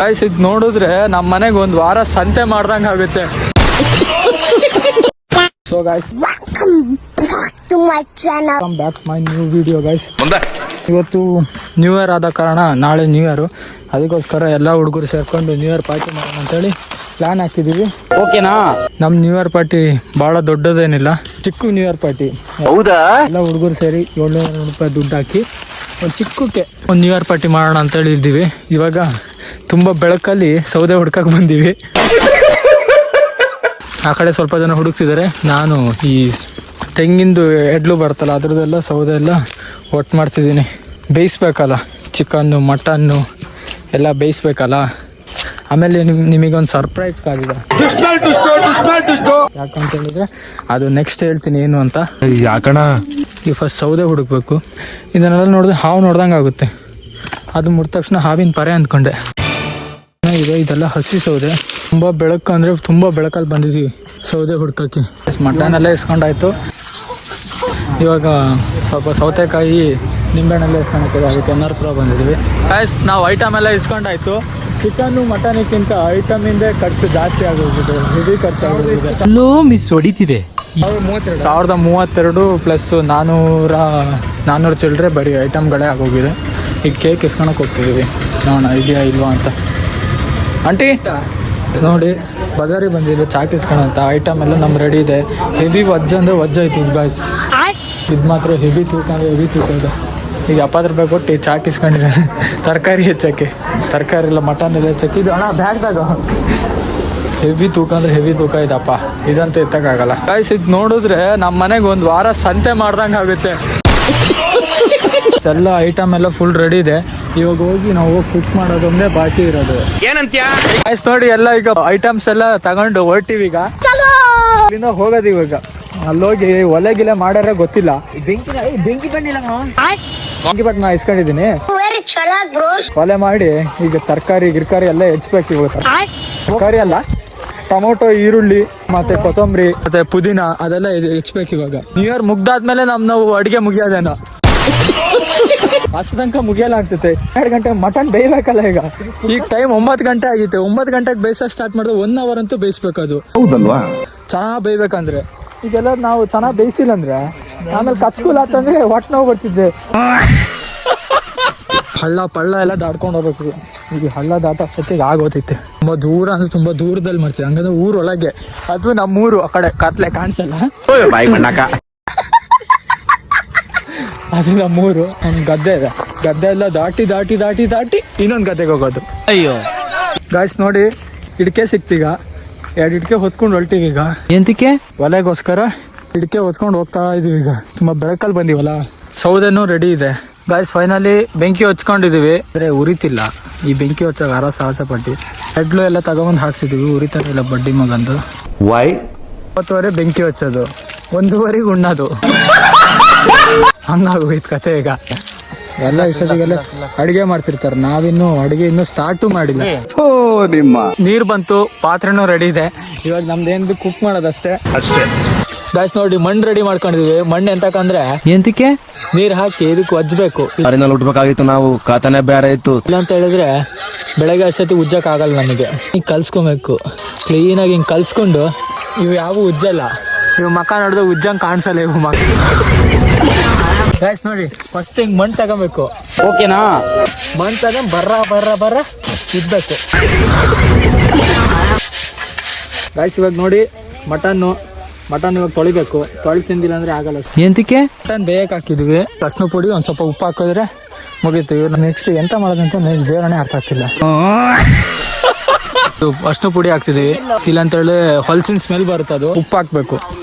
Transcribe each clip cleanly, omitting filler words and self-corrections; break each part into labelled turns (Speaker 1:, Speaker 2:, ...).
Speaker 1: Guys ಇದು ನೋಡಿದ್ರೆ ನಮ್ಮ ಮನೆಗೆ ಒಂದು ವಾರ ಸಂತೆ ಮಾಡ್ದಂಗ ಆಗುತ್ತೆ. So guys welcome back to my new video guys. ಇವತ್ತು ನ್ಯೂ ಇಯರ್ ಆದ ಕಾರಣ ನಾಳೆ ನ್ಯೂ ಇಯರ್, ಅದಕ್ಕೋಸ್ಕರ ಎಲ್ಲ ಹುಡುಗರು ಸೇರ್ಕೊಂಡು ನ್ಯೂ ಇಯರ್ ಪಾರ್ಟಿ ಮಾಡೋಣ ಅಂತೇಳಿ ಪ್ಲಾನ್ ಹಾಕಿದೀವಿ. ಓಕೆನಾ? ನಮ್ ನ್ಯೂ ಇಯರ್ ಪಾರ್ಟಿ ಬಹಳ ದೊಡ್ಡದೇನಿಲ್ಲ, ಚಿಕ್ಕ ನ್ಯೂ ಇಯರ್ ಪಾರ್ಟಿ. ಹೌದಾ? ಎಲ್ಲ ಹುಡುಗರು ಸೇರಿ 700 ರೂಪಾಯಿ ದುಡ್ಡು ಹಾಕಿ ಒಂದು ಚಿಕ್ಕಕ್ಕೆ ಒಂದು ನ್ಯೂ ಇಯರ್ ಪಾರ್ಟಿ ಮಾಡೋಣ ಅಂತೇಳಿ ಇದ್ದೀವಿ. ಇವಾಗ ತುಂಬ ಬೆಳಕಲ್ಲಿ ಸೌದೆ ಹುಡ್ಕಕ್ಕೆ ಬಂದೀವಿ. ಆ ಕಡೆ ಸ್ವಲ್ಪ ಜನ ಹುಡುಕ್ತಿದ್ದಾರೆ. ನಾನು ಈ ತೆಂಗಿಂದು ಎಡ್ಲು ಬರ್ತಲ್ಲ ಅದ್ರದ್ದೆಲ್ಲ ಸೌದೆ ಎಲ್ಲ ಒಟ್ಟು ಮಾಡ್ತಿದ್ದೀನಿ. ಬೇಯಿಸ್ಬೇಕಲ್ಲ, ಚಿಕನ್ನು ಮಟನ್ನು ಎಲ್ಲ ಬೇಯಿಸ್ಬೇಕಲ್ಲ. ಆಮೇಲೆ ನಿಮಗೊಂದು ಸರ್ಪ್ರೈಸ್ ಆಗಿದೆ. ಯಾಕಂತ ಹೇಳಿದ್ರೆ ಅದು ನೆಕ್ಸ್ಟ್ ಹೇಳ್ತೀನಿ ಏನು ಅಂತ.
Speaker 2: ಯಾಕಣ
Speaker 1: ಈ ಫಸ್ಟ್ ಸೌದೆ ಹುಡುಕ್ಬೇಕು. ಇದನ್ನೆಲ್ಲ ನೋಡಿದ್ರೆ ಹಾವು ನೋಡ್ದಂಗೆ ಆಗುತ್ತೆ. ಅದು ಮುಟ್ಟ ತಕ್ಷಣ ಹಾವಿನ ಪರೆ ಅಂದ್ಕೊಂಡೆ. ಇದೆಲ್ಲ ಹಸಿ ಸೌದೆ, ತುಂಬ ಬೆಳಕು ಅಂದರೆ ತುಂಬ ಬೆಳಕಲ್ಲಿ ಬಂದಿದ್ದೀವಿ ಸೌದೆ ಹುಡ್ಕಕ್ಕೆ. ಮಟನೆಲ್ಲ ಇಸ್ಕೊಂಡಾಯ್ತು. ಇವಾಗ ಸ್ವಲ್ಪ ಸೌತೆಕಾಯಿ ನಿಂಬೆಹಣ್ಣೆಲ್ಲ ಇಸ್ಕೊಂಡಾಯ್ತು, ಅದಕ್ಕೆ NR ಬಂದಿದ್ದೀವಿ. ಗೈಸ್ ನಾವು ಐಟಮ್ ಎಲ್ಲ ಇಸ್ಕೊಂಡಾಯ್ತು. ಚಿಕನ್ನು ಮಟನ್ಗಿಂತ ಐಟಮಿಂದ ಖರ್ಚು ಜಾಸ್ತಿ ಆಗೋಗಿದೆ, ಹೆವಿ ಖರ್ಚು ಆಗೋಗಿದೆ.
Speaker 2: ಎಲ್ಲೋ ಮಿಸ್ ಹೊಡಿತಿದೆ.
Speaker 1: 1032 ಪ್ಲಸ್ 400 ಚಿಲ್ಲರೆ ಬರೀ ಐಟಮ್ಗಳೇ ಆಗೋಗಿದೆ. ಈಗ ಕೇಕ್ ಇಸ್ಕೊಳಕ್ಕೆ ಹೋಗ್ತಿದ್ದೀವಿ, ನೋಡೋಣ ಇದೆಯಾ ಇಲ್ವಾ ಅಂತ. ಆಂಟಿ ನೋಡಿ ಬಜಾರಿಗೆ ಬಂದಿದೆ ಚಾಕ್ ಇಸ್ಕೊಳಂತ. ಐಟಮ್ ಎಲ್ಲ ನಮ್ಮ ರೆಡಿ ಇದೆ. ಹೆವಿ ವಜ್ಜ ಅಂದರೆ ವಜ್ಜ ಐತಿ ಗಾಯ್ಸ್. ಇದು ಮಾತ್ರ ಹೆವಿ ತೂಕ ಅಂದರೆ ಹೆವಿ ತೂಕ ಇದೆ. ಈಗ 70 ರೂಪಾಯಿ ಕೊಟ್ಟು ಚಾಕ್ ಇಸ್ಕೊಂಡಿದ್ದಾನೆ ತರಕಾರಿ ಹೆಚ್ಚಕ್ಕೆ, ತರಕಾರಿ ಎಲ್ಲ ಮಟನ್ ಎಲ್ಲ ಹೆಚ್ಚಕ್ಕೆ. ಇದು ಅಣ್ಣ ಬ್ಯಾಗ್ದಾಗ ಹೆವಿ ತೂಕ ಅಂದರೆ ಹೆವಿ ತೂಕ ಇದಪ್ಪ, ಇದಂತೂ ಎತ್ತಕ್ಕಾಗಲ್ಲ ಗಾಯ್ಸ್. ಇದು ನೋಡಿದ್ರೆ ನಮ್ಮ ಮನೆಗೆ ಒಂದು ವಾರ ಸಂತೆ ಮಾಡ್ದಂಗೆ ಆಗುತ್ತೆ. ಎಲ್ಲ ಐಟಮ್ ಎಲ್ಲ ಫುಲ್ ರೆಡಿ ಇದೆ. ಇವಾಗ ಹೋಗಿ ನಾವು ಕುಕ್ ಮಾಡೋದೊಂದೇ ಬಾಕಿ ಇರೋದು. ಏನಂತ್ಯ ಗಾಯ್ಸ್? ನೋಡಿ ಎಲ್ಲ ಈಗ ಐಟಮ್ಸ್ ಎಲ್ಲ ತಗೊಂಡು ಹೊರಟಿವಿ. ಈಗ ಇಲ್ಲಿಂದ ಹೋಗೋದು. ಇವಾಗ ಅಲ್ಲೋಗಿ ಒಲೆಗಿಲೆ ಮಾಡ್ಯಾರ ಗೊತ್ತಿಲ್ಲ. ಬೆಂಕಿ ಬಣ್ಣ ಇಸ್ಕೊಂಡಿದ್ದೀನಿ. ಒಲೆ ಮಾಡಿ ಈಗ ತರಕಾರಿ ಗಿರ್ಕಾರಿ ಎಲ್ಲ ಹೆಚ್ಚಬೇಕು. ಇವಾಗ ತರಕಾರಿ ಅಲ್ಲ, ಟೊಮೊಟೊ, ಈರುಳ್ಳಿ ಮತ್ತೆ ಕೊತ್ತಂಬರಿ ಮತ್ತೆ ಪುದೀನ ಅದೆಲ್ಲ ಹೆಚ್ಚಬೇಕು. ಇವಾಗ ನ್ಯೂ ಇಯರ್ ಮುಗ್ದಾದ್ಮೇಲೆ ನಾವು ಅಡಿಗೆ ಮುಗಿಯೋದೇನೋ, ಅಷ್ಟು ತನಕ ಮುಗಿಯಲ್ಲ ಅನ್ಸುತ್ತೆ. 2 ಗಂಟೆ ಮಟನ್ ಬೇಯಬೇಕಲ್ಲ. ಈಗ ಟೈಮ್ 9 ಗಂಟೆ ಆಗಿತ್ತು. 9 ಗಂಟೆಗೆ ಬೇಯಿಸೋಕೆ ಸ್ಟಾರ್ಟ್ ಮಾಡಿದ್ರೆ 1 ಅವರ್ ಅಂತೂ ಬೇಯಿಸ್ಬೇಕು. ಅದು ಹೌದಲ್ವಾ? ಚೆನ್ನಾಗಿ ಬೇಯ್ಬೇಕಂದ್ರೆ. ಈಗೆಲ್ಲ ನಾವು ಚೆನ್ನಾಗಿ ಬೇಯಿಸಿಲ್ಲ ಅಂದ್ರೆ ಆಮೇಲೆ ಕಚ್ಕೂಲ್ ಆತಂದ್ರೆ ಹೊಟ್ಟೆ ನೋವು ಬರ್ತಿದ್ದೆ. ಹಳ್ಳ ಪಳ್ಳ ಎಲ್ಲ ದಾಟ್ಕೊಂಡು ಹೋಗ್ಬೇಕು. ಈಗ ಹಳ್ಳ ದಾಟ ಅಷ್ಟೊತ್ತಿಗೆ ಆಗೋತೈತೆ. ತುಂಬ ದೂರ ಅಂದ್ರೆ ತುಂಬ ದೂರದಲ್ಲಿ ಮಾಡ್ತೀವಿ. ಹಂಗಂದ್ರೆ ಊರೊಳಗೆ, ಅದು ನಮ್ಮೂರು ಆ ಕಡೆ ಕತ್ಲೆ ಕಾಣಿಸಲ್ಲ. ಅದು ನಮ್ಮೂರು. ಒಂದು ಗದ್ದೆ ಇದೆ, ಗದ್ದೆ ಎಲ್ಲ ದಾಟಿ ದಾಟಿ ದಾಟಿ ದಾಟಿ ಇನ್ನೊಂದು ಗದ್ದೆಗೆ ಹೋಗೋದು. ಅಯ್ಯೋ ಗಾಯ್ಸ್ ನೋಡಿ, ಇಡ್ಕೆ ಸಿಕ್ತೀಗ. 2 ಇಡ್ಕೆ ಹೊತ್ಕೊಂಡು ಹೊಲ್ತೀವಿ ಈಗ. ಎಂತಕ್ಕೆ? ಒಲೆಗೋಸ್ಕರ ಇಡ್ಕೆ ಹೊತ್ಕೊಂಡು ಹೋಗ್ತಾ ಇದೀವಿ. ಈಗ ತುಂಬ ಬೆಳಕಲ್ಲಿ ಬಂದಿವಲ್ಲ. ಸೌದೆನೂ ರೆಡಿ ಇದೆ ಗಾಯ್ಸ್. ಫೈನಲಿ ಬೆಂಕಿ ಹಚ್ಕೊಂಡಿದೀವಿ, ಅಂದರೆ ಉರಿತಿಲ್ಲ. ಈ ಬೆಂಕಿ ಹಚ್ಚಾಗ ಸಾಹಸ ಪಟ್ಟು ಹೆಡ್ಲು ಎಲ್ಲ ತಗೊಂಬಂದು ಹಾಕ್ಸಿದೀವಿ. ಉರಿತಾನೆ ಇಲ್ಲ ಬಡ್ಡಿ ಮಗಂದು. 9:30 ಬೆಂಕಿ ಹಚ್ಚೋದು, 1:30 ಉಣ್ಣೋದು. ಹಂಗಾಗೋಯ್ತು ಕತೆ. ಈಗ ಎಲ್ಲ ಇಷ್ಟೊತ್ತಿಗೆಲ್ಲ ಅಡಿಗೆ ಮಾಡ್ತಿರ್ತಾರೆ. ನಾವಿನ್ನು ಅಡಿಗೆ ಇನ್ನೂ ಸ್ಟಾರ್ಟು ಮಾಡಿಲ್ಲ. ನೀರ್ ಬಂತು, ಪಾತ್ರೆನೂ ರೆಡಿ ಇದೆ. ಇವಾಗ ನಮ್ದೇನು ಕುಕ್ ಮಾಡೋದಷ್ಟೇ ಅಷ್ಟೇ ಗಾಯ್ಸ್. ನೋಡಿ ಮಣ್ಣು ರೆಡಿ ಮಾಡ್ಕೊಂಡಿದೀವಿ. ಮಣ್ಣು ಎಂತಕಂದ್ರೆ ಎಂತಕ್ಕೆ ನೀರ್ ಹಾಕಿ ಇದಕ್ಕೆ ಒಜ್ಬೇಕು.
Speaker 2: ಉಟ್ಬೇಕಾಗಿತ್ತು ನಾವು, ಕಾತನೆ ಬೇರೆ ಇತ್ತು.
Speaker 1: ಇಲ್ಲ ಅಂತ ಹೇಳಿದ್ರೆ ಬೆಳಗ್ಗೆ ಅಷ್ಟೊತ್ತಿ ಉಜ್ಜಕ್ ಆಗಲ್ಲ ನಮಗೆ. ಹಿಂಗ್ ಕಲ್ಸ್ಕೊಬೇಕು ಕ್ಲೀನಾಗಿ. ಹಿಂಗ್ ಕಲ್ಸ್ಕೊಂಡು ಇವು ಯಾವ ಉಜ್ಜಲ್ಲ. ಇವು ಮಕ್ಕ ನೋಡಿದ್ರೆ ಉಜ್ಜಂಗ್ ಕಾಣಿಸಲ್ಲ ಇವು ಮಕ್ಕ. ಗಾಯ್ಸ್ ನೋಡಿ ಫಸ್ಟ್ ಹಿಂಗ್ ಮಣ್ಣು ತಗೋಬೇಕು. ಓಕೆನಾ? ಮಣ್ಣು ತಗೊಂಡ್ ಬರ್ರ ಇದ್ಬೇಕು ಗಾಯ್ಸ್. ಇವಾಗ ನೋಡಿ ಮಟನ್ ಇವಾಗ ತೊಳಿಬೇಕು. ತೊಳಿ ತಿಂದಿಲ್ಲ ಅಂದ್ರೆ ಆಗಲ್ಲ. ಎಂತಕ್ಕೆ? ಮಟನ್ ಬೇಯಕ್ಕೆ ಹಾಕಿದ್ವಿ. ಅರ್ಶಿನ ಪುಡಿ ಒಂದ್ ಸ್ವಲ್ಪ ಉಪ್ಪು ಹಾಕಿದ್ರೆ ಮುಗೀತು. ನೆಕ್ಸ್ಟ್ ಎಂತ ಮಾಡೋದಂತ ಬೇರೆನೆ ಅರ್ಥ ಆಗ್ತಿಲ್ಲ. ಅರ್ಶಿನ ಪುಡಿ ಹಾಕ್ತಿದೀವಿ, ಇಲ್ಲಾಂತೇಳಿ ಹೊಲ್ಸಿನ ಸ್ಮೆಲ್ ಬರುತ್ತೆ. ಅದು ಉಪ್ಪು ಹಾಕ್ಬೇಕು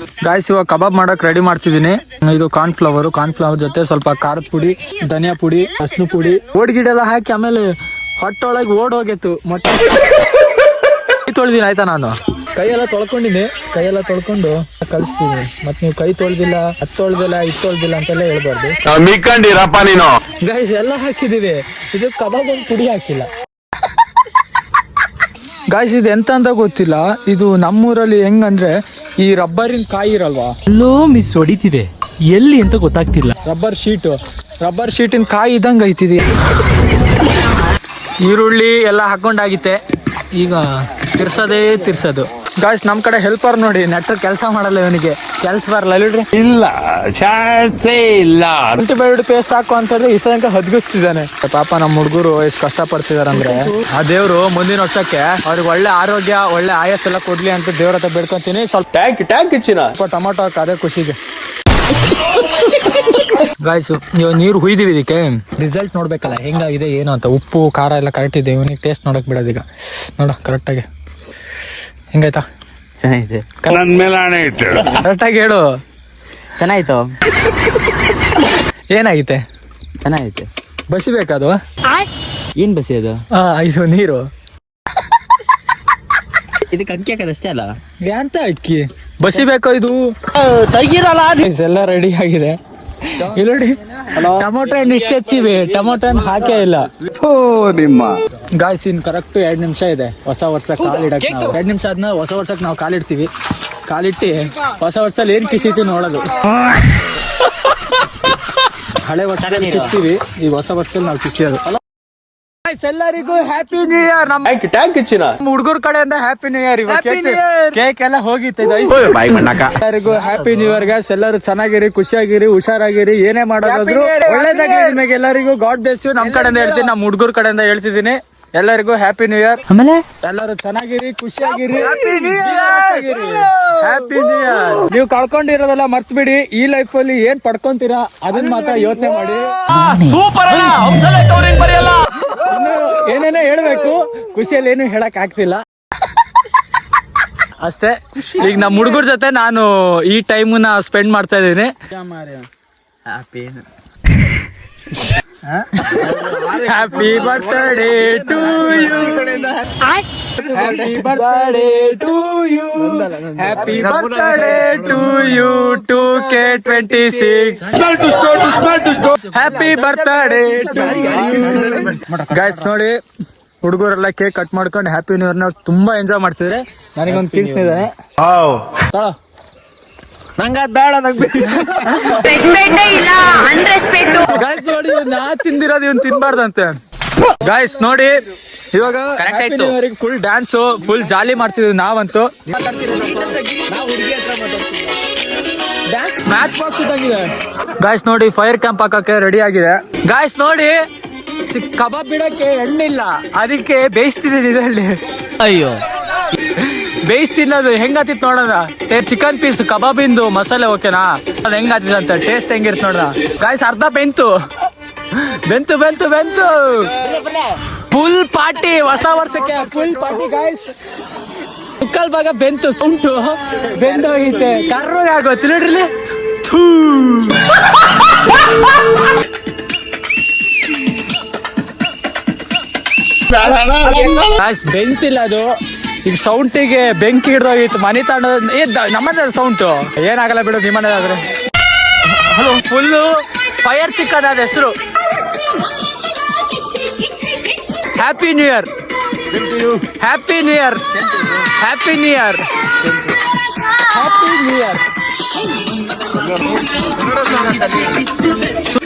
Speaker 1: ಗಾಯ್ಸ್. ಇವಾಗ ಕಬಾಬ್ ಮಾಡಕ್ ರೆಡಿ ಮಾಡ್ತಿದ್ದೀನಿ. ಇದು ಕಾರ್ನ್ಫ್ಲವರ್ ಜೊತೆ ಸ್ವಲ್ಪ ಖಾರದ ಪುಡಿ, ಧನಿಯಾ ಪುಡಿ, ಅರ್ಶಿನ ಪುಡಿ, ಓಡ್ಗಿಡೆಲ್ಲ ಹಾಕಿ ಆಮೇಲೆ ಹೊಟ್ಟೊಳಗೆ ಹೋಗಿತ್ತು. ಮೊಟ್ಟೆ ತೊಳ್ದಿನಿ ಆಯ್ತಾ? ನಾನು ಕೈಯೆಲ್ಲ ತೊಳ್ಕೊಂಡಿನಿ. ಕೈಯೆಲ್ಲ ತೊಳ್ಕೊಂಡು ಕಲಿಸ್ತೀನಿ. ಮತ್ತೆ ನೀವು ಕೈ ತೊಳ್ದಿಲ್ಲ, ಅದು ತೊಳ್ದಿಲ್ಲ, ಇದು ತೊಳ್ದಿಲ್ಲ ಅಂತೆಲ್ಲ ಹೇಳ್ಬಾರ್ದು ಗೈಸ್. ಎಲ್ಲ ಹಾಕಿದೀವಿ. ಇದು ಕಬಾಬ್ ಒಂದು ಪುಡಿ ಹಾಕಿಲ್ಲ ಗಾಯ್ಸ್. ಇದು ಎಂತ ಅಂತ ಗೊತ್ತಿಲ್ಲ. ಇದು ನಮ್ಮೂರಲ್ಲಿ ಹೆಂಗಂದ್ರೆ ಈ ರಬ್ಬರಿನ ಕಾಯಿ ಇರಲ್ವಾ,
Speaker 2: ಎಲ್ಲೋ ಮಿಸ್ ಹೊಡಿತಿದೆ. ಎಲ್ಲಿ ಅಂತ ಗೊತ್ತಾಗ್ತಿಲ್ಲ.
Speaker 1: ರಬ್ಬರ್ ಶೀಟಿನ ಕಾಯಿ ಇದ್ದಂಗೆ ಐತಿದೆ. ಈರುಳ್ಳಿ ಎಲ್ಲ ಹಾಕೊಂಡಾಗಿತ್ತೆ, ಈಗ ತಿರ್ಸೋದು. ಗಾಯ್ಸ್ ನಮ್ ಕಡೆ ಹೆಲ್ಪರ್ ನೋಡಿ, ನೆಟ್ಟ ಕೆಲಸ ಮಾಡಲ್ಲ ಇವನಿಗೆ, ಕೆಲ್ಸ ಬರಲ್ಲ ಇಲ್ರಿ.
Speaker 3: ಇಲ್ಲ ಚಾನ್ಸೇ ಇಲ್ಲ.
Speaker 1: ಆಂಟಿಬಯೋಟಿಕ್ ಪೇಸ್ಟ್ ಹಾಕು ಅಂತಂದ್ರೆ ಈ ತನಕ ಹದ್ಗಿಸ್ತಿದ್ದಾನೆ. ಪಾಪ ನಮ್ಮ ಹುಡುಗರು ಎಷ್ಟು ಕಷ್ಟ ಪಡ್ತಿದಾರಂದ್ರೆ, ಆ ದೇವ್ರು ಮುಂದಿನ ವರ್ಷಕ್ಕೆ ಅವ್ರಿಗೆ ಒಳ್ಳೆ ಆರೋಗ್ಯ, ಒಳ್ಳೆ ಆಯಸ್ ಎಲ್ಲ ಕೊಡ್ಲಿ ಅಂತ ದೇವ್ರ ಹತ್ರ ಬೇಡ್ಕೊಂತೀನಿ. ಸ್ವಲ್ಪ
Speaker 3: ಟ್ಯಾಂಕ್ ಇಚ್ಚಿನ
Speaker 1: ಟೊಮೊಟೊ ಹಾಕ, ಅದೇ ಖುಷಿಗೆ. ಗಾಯ್ಸು ಇವಾಗ ನೀರು ಹುಯ್ದಿವಿ, ಇದಕ್ಕೆ ರಿಸಲ್ಟ್ ನೋಡ್ಬೇಕಲ್ಲ ಹೆಂಗಾಗಿದೆ ಏನು ಅಂತ. ಉಪ್ಪು ಖಾರ ಎಲ್ಲ ಕರೆಕ್ಟ್ ಇದೆ, ಇವನಿಗೆ ಟೇಸ್ಟ್ ನೋಡಕ್ ಬಿಡೋದು ಈಗ. ನೋಡ ಕರೆಕ್ಟಾಗಿ ಹೆಂಗಾಯ್ತಾ?
Speaker 4: ಚೆನ್ನಾಗಿದೆ.
Speaker 3: ನನ್ ಮೇಲೆ ಹಣೆ ಇಟ್ಟು
Speaker 1: ಕರೆಕ್ಟಾಗಿ ಹೇಳು.
Speaker 4: ಚೆನ್ನಾಯ್ತು.
Speaker 1: ಏನಾಗಿದೆ?
Speaker 4: ಚೆನ್ನಾಗೈತೆ.
Speaker 1: ಬಸಿಬೇಕದು?
Speaker 4: ಏನ್ ಬಸಿ ಅದು?
Speaker 1: ಇದು ನೀರು.
Speaker 4: ಇದಕ್ಕೆ ಅಕ್ಕಿ ಹಾಕೋದಷ್ಟೇ ಅಲ್ಲ,
Speaker 1: ಎಂತ ಅಕ್ಕಿ ಬಸಿಬೇಕು ಇದು. ಎಲ್ಲ ರೆಡಿ ಆಗಿದೆ. ಇಲ್ಲಿ ನೋಡಿ, ಟೊಮೊಟೊ ಹಣ್ಣು ಇಷ್ಟು ಹೆಚ್ಚಿವೆ, ಟೊಮೊಟೊ ಹಣ್ಣು ಹಾಕೇ ಇಲ್ಲ.
Speaker 3: ನಿಮ್ಮ
Speaker 1: ಗಾಯ್ಸ್ ಇನ್ ಕರೆಕ್ಟ್ 2 ನಿಮಿಷ ಇದೆ ಹೊಸ ವರ್ಷ ಕಾಲಿಡಕ್ಕೆ. ನಾವು 2 ನಿಮಿಷ ಆದ್ಮೇಲೆ ಹೊಸ ವರ್ಷಕ್ಕೆ ನಾವು ಕಾಲಿಡ್ತೀವಿ. ಕಾಲಿಟ್ಟು ಹೊಸ ವರ್ಷದಲ್ಲಿ ಏನ್ ಕಿಸಿತು ನೋಡೋದು. ಹಳೆ ವರ್ಷದಲ್ಲಿ ಕಿಸ್ತೀವಿ, ಈ ಹೊಸ ವರ್ಷದಲ್ಲಿ ನಾವು ಕಿಸಿಯೋದು. ಎಲ್ಲರಿಗೂ ಹ್ಯಾಪಿ ನ್ಯೂ ಇಯರ್. ನಮ್ಮ
Speaker 3: ಟ್ಯಾಂಕ್ ಇಚ್ಚಿನ
Speaker 1: ಹುಡುಗರ ಕಡೆಯಿಂದ ಹ್ಯಾಪಿ ನ್ಯೂ ಇಯರ್. ಕೇಕ್ ಎಲ್ಲ ಹೋಗಿತ್ತು. ಎಲ್ಲರಿಗೂ ಹ್ಯಾಪಿ ನ್ಯೂ ಇಯರ್ ಗಾಯ್ಸ್. ಎಲ್ಲರೂ ಚೆನ್ನಾಗಿರಿ, ಖುಷಿಯಾಗಿರಿ, ಹುಷಾರಾಗಿರಿ. ಏನೇ ಮಾಡೋದಾದ್ರು ಒಳ್ಳೇದಾಗಿ ನಿಮಗೆ ಎಲ್ಲರಿಗೂ ಗಾಡ್ ಬ್ಲೆಸ್ ಯು. ನಮ್ ಕಡೆಯಿಂದ ಹೇಳ್ತೀನಿ, ನಮ್ಮ ಹುಡುಗರ ಕಡೆಯಿಂದ ಹೇಳ್ತಿದ್ದೀನಿ. ಎಲ್ಲರಿಗೂ ಹ್ಯಾಪಿ ನ್ಯೂ ಇಯರ್.
Speaker 4: ಆಮೇಲೆ
Speaker 1: ಎಲ್ಲರೂ ಚೆನ್ನಾಗಿರಿ, ಖುಷಿಯಾಗಿರಿ, ಹ್ಯಾಪಿ ನ್ಯೂ ಇಯರ್. ನೀವು ಕಳ್ಕೊಂಡಿರೋದೆಲ್ಲ ಮರ್ತ್ ಬಿಡಿ. ಈ ಲೈಫ್ ಅಲ್ಲಿ ಏನ್ ಪಡ್ಕೊಂತೀರಾ ಅದನ್ನ ಮಾತ್ರ ಯೋಚನೆ ಮಾಡಿ. ಏನೇನೋ ಹೇಳ್ಬೇಕು, ಖುಷಿಯಲ್ಲಿ ಏನು ಹೇಳಕ್ ಆಗ್ತಿಲ್ಲ ಅಷ್ಟೇ. ಈಗ ನಮ್ಮ ಹುಡುಗರ ಜೊತೆ ನಾನು ಈ ಟೈಮ್ನ ಸ್ಪೆಂಡ್ ಮಾಡ್ತಾ ಇದ್ದೀನಿ. Happy birthday to you, happy birthday to you, happy birthday to you 2K26, happy birthday to you. Guys ನೋಡಿ, ಹುಡುಗರೆಲ್ಲ ಕೇಕ್ ಕಟ್ ಮಾಡ್ಕೊಂಡು ಹ್ಯಾಪಿ ನ್ಯೂ ಇಯರ್ ತುಂಬಾ ಎಂಜಾಯ್ ಮಾಡ್ತಿದ್ರೆ. ನನಗೊಂದು ಕಿಡ್ಸ್ನಿದ್ದಾನೆ, ಗಾಯ್ಸ್ ನೋಡಿ, ನಾ ತಿಂದಿರೋದು ಇವನ್ ತಿನ್ಬಾರ್ದಂತೆ. ಗಾಯ್ಸ್ ನೋಡಿ, ಇವಾಗ ಫುಲ್ ಡ್ಯಾನ್ಸ್, ಫುಲ್ ಜಾಲಿ ಮಾಡ್ತಿದ್ವಿ ನಾವಂತೂ. ಮ್ಯಾಚ್ ಬಾಕ್ಸ್ ಇದ್ದಂಗಿದೆ. ಗಾಯ್ಸ್ ನೋಡಿ, ಫೈರ್ ಕ್ಯಾಂಪ್ ಹಾಕಕ್ಕೆ ರೆಡಿ ಆಗಿದೆ. ಗಾಯ್ಸ್ ನೋಡಿ, ಕಬಾಬ್ ಬಿಡಕ್ಕೆ ಎಣ್ಣಿಲ್ಲ, ಅದಕ್ಕೆ ಬೇಯಿಸ್ತಿದ್ದೀನಿ ಇದರಲ್ಲಿ.
Speaker 4: ಅಯ್ಯೋ,
Speaker 1: ಬೇಯಿಸ್ ತಿನ್ನೋದು ಹೆಂಗಾತಿತ್ ನೋಡೋಣ. ಚಿಕನ್ ಪೀಸ್ ಕಬಾಬಿಂದು ಮಸಾಲೆ ಓಕೆನಾ, ಅದು ಹೆಂಗಾತಿದಂತ ಟೇಸ್ಟ್ ಹೆಂಗಿರ್ತ ನೋಡೋಣ. ಗಾಯ್ಸ್ ಅರ್ಧ ಬೆಂತು. ಫುಲ್ ಪಾರ್ಟಿ, ಹೊಸ ವರ್ಷಕ್ಕೆ ಫುಲ್ ಪಾರ್ಟಿ ಗಾಯ್ಸ್. ಮುಕ್ಕಲ್ ಭಾಗ ಬೆಂತು, ಸುಂಟು ಬೆಂದೋಗೈತೆ, ಕರ್ರೋಗ ಆಗೋತಿ ನೋಡ್ರಿ. ಗಾಯ್ಸ್ ಬೆಂತಿಲ್ಲ ಅದು, ಈಗ ಸೌಂಟಿಗೆ ಬೆಂಕಿ ಹಿಡ್ದೋಗಿತ್ತು. ಮನೆ ತಗೊಂಡು ನಮ್ಮದೇ ಸೌಂಟು ಏನಾಗಲ್ಲ ಬಿಡು, ನಿಮ್ಮನೇದಾದ್ರೆ. ಫುಲ್ಲು ಫೈರ್ ಚಿಕನ್ ಅದ ಹೆಸರು. Happy new year, happy new year, happy new year, happy new year.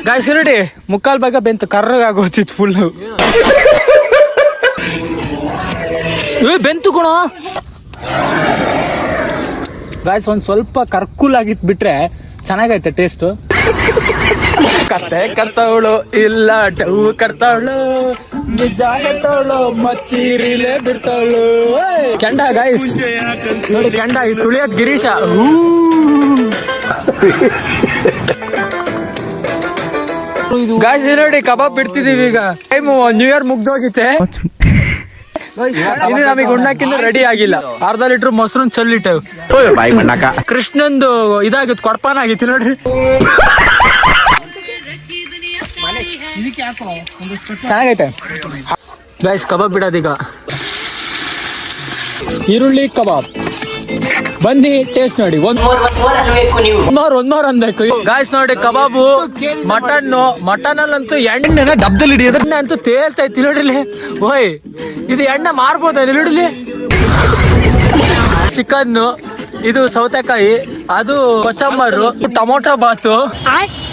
Speaker 1: Guys ನೋಡಿ, ಮುಕ್ಕಾಲ್ ಭಾಗ ಬೆಂತು, ಕರ್ರಗಾಗೋತಿತ್ತು ಫುಲ್ಲು. ಬೆಂತು ಗುಣ. ಗಾಯ್ಸ್ ಒಂದ್ ಸ್ವಲ್ಪ ಕರ್ಕೂಲ್ ಆಗಿತ್ ಬಿಟ್ರೆ ಚೆನ್ನಾಗೈತೆ ಟೇಸ್ಟ್. ಕತೆ ಕರ್ತವಳು ಇಲ್ಲ ಡೌ ಕರ್ತವಳು, ನಿಜ ಹೇಳ್ತವಳು ಮಚ್ಚೀರಿಲೇ ಬಿಡ್ತವಳು. ಕೆಂಡ ಗಾಯ್ಸ್ ನೋಡಿ, ಕೆಂಡ ತುಳಿಯೋದ್ ಗಿರೀಶ. ಗಾಯ್ಸ್ ನೋಡಿ, ಕಬಾಬ್ ಬಿಡ್ತಿದೀವಿ ಈಗ. ಟೈಮ್ ನ್ಯೂ ಇಯರ್ ಮುಗ್ದೋಗಿತ್ತೆ. ಇನ್ನು ನಮಗೆ ಉಣ್ಣಕ್ಕಿಂತ ರೆಡಿ ಆಗಿಲ್ಲ. ಅರ್ಧ ಲೀಟರ್ ಮೊಸರು ಚೆಲ್ಲಿಟ್ಟೆವು. ಕೃಷ್ಣಂದು ಇದಾಗಿತ್ತು, ಕೊಡ್ಪಾನ ಆಗಿತ್ತು ನೋಡ್ರಿ. ಚೆನ್ನಾಗೈತೆ ಗೈಸ್. ಕಬಾಬ್ ಬಿಡೋದೀಗ. ಈರುಳ್ಳಿ ಕಬಾಬ್ ಬನ್ನಿ ಟೇಸ್ಟ್ ನೋಡಿ. ಒಂದೂರ ಅನ್ಬೇಕು ಗಾಯ್ಸ್. ನೋಡಿ ಕಬಾಬು, ಮಟನ್ ಅಲ್ಲಂತೂ ಎಣ್ಣೆನ ಡಬ್ದಲ್ಲಿ ಹಿಡಿಯೋದು ಅಂತೂ ತೇಲ್ತೈತಿ ನೋಡ್ರಿ. ಓಯ್ ಇದು ಎಣ್ಣೆ ಮಾರ್ಬೋದ ನೋಡ್ರಿ. ಚಿಕನ್, ಇದು ಸೌತೆಕಾಯಿ, ಅದು ಕೊತ್ತಂಬರು, ಟೊಮೊಟೊ ಬಾತು,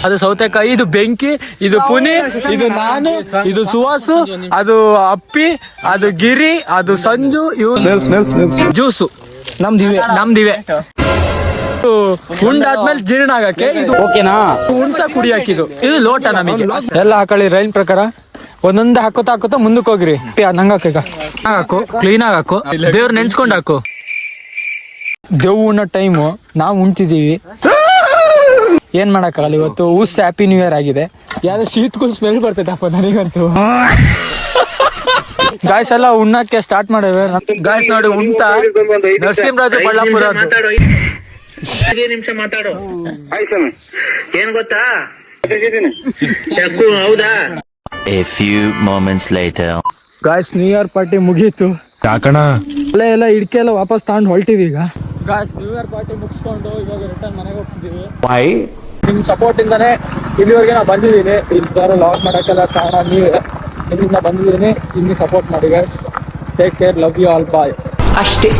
Speaker 1: ಅದು ಸೌತೆಕಾಯಿ, ಇದು ಬೆಂಕಿ, ಇದು ಪುನಿ, ಇದು ನಾನು, ಇದು ಸುವಾಸು, ಅದು ಅಪ್ಪಿ, ಅದು ಗಿರಿ, ಅದು ಸಂಜು, ಇವ್ ಜ್ಯೂಸು ನಮ್ದಿವೆ. ಉಂಡಾದ್ಮೇಲೆ ಜೀರ್ಣ ಆಗಕ್ಕೆ ಇದು
Speaker 4: ಓಕೆನಾ?
Speaker 1: ಉಂಟ ಕುಡಿಯಾಕಿದು ಇದು ಲೋಟ. ನಮಗೆ ಎಲ್ಲ ಹಾಕೊಳ್ಳಿ ರೈಲ್ ಪ್ರಕಾರ ಒಂದೊಂದೇ ಹಾಕೋತಾ ಮುಂದಕ್ಕೆ ಹೋಗ್ರಿ. ನಂಗಾಕ ಹಾಕು, ಕ್ಲೀನ್ ಆಗಿ ಹಾಕು, ದೇವ್ರ ನೆನ್ಸ್ಕೊಂಡ್ ಹಾಕು. ದೇವ್ ಉಣ್ಣೋ ಟೈಮು ನಾವು ಉಣ್ತಿದೀವಿ, ಏನ್ ಮಾಡಕ್ಕಾಗಲ್ಲ. ಇವತ್ತು ಊಸ್ ಹ್ಯಾಪಿ ನ್ಯೂ ಇಯರ್ ಆಗಿದೆ. ಯಾವ್ದೋ ಶೀತ್ಕುಲ್ ಸ್ಮೆಲ್ ಬರ್ತೈತಪ್ಪ ನನಗಂತೂ. ಗಾಯ್ಸ್ ಎಲ್ಲ ಉಣ್ಣಕ್ಕೆ ಸ್ಟಾರ್ಟ್ ಮಾಡೇವೆ. ಗಾಯ್ಸ್ ನೋಡಿ ಉಣ್ತಾ ನರಸಿಂಹರಾಜು ಬಳ್ಳಾಪುರ
Speaker 5: ನಿಮಿಷ ಮಾತಾಡು. ಏನ್ ಗೊತ್ತಾ? ಹೌದಾ?
Speaker 6: A few moments later.
Speaker 1: Guys new year party ಮುಗೀತು.
Speaker 2: ಯಾಕಣ
Speaker 1: ಎಲ್ಲ ಇಡ್ಕೆ ಎಲ್ಲ ವಾಪಸ್ ತಗೊಂಡು ಹೊಲ್ಟಿವಿ ಈಗ. ಗಾಯ್ಸ್ ನ್ಯೂ ಇಯರ್ ಪಾರ್ಟಿ ಮುಗಿಸ್ಕೊಂಡು ಇವಾಗ ರಿಟರ್ನ್ ಮನೆಗೆ ಹೋಗ್ತಿದೀವಿ. ನಿಮ್ ಸಪೋರ್ಟ್ ಇಂದಾನೆ ಇಲ್ಲಿವರೆಗೆ ನಾ ಬಂದಿದ್ದೀನಿ. ಇಲ್ಲಿ ಲಾಸ್ ಮಾಡಕ್ಕೆಲ್ಲ ಕಾರಣ ನೀವೇ. ನಿಮ್ಮಿಂದ ಬಂದಿದ್ದೀನಿ, ಇನ್ನೂ ಸಪೋರ್ಟ್ ಮಾಡಿ guys. Take care, love you all, bye.
Speaker 7: ಅಷ್ಟೇ.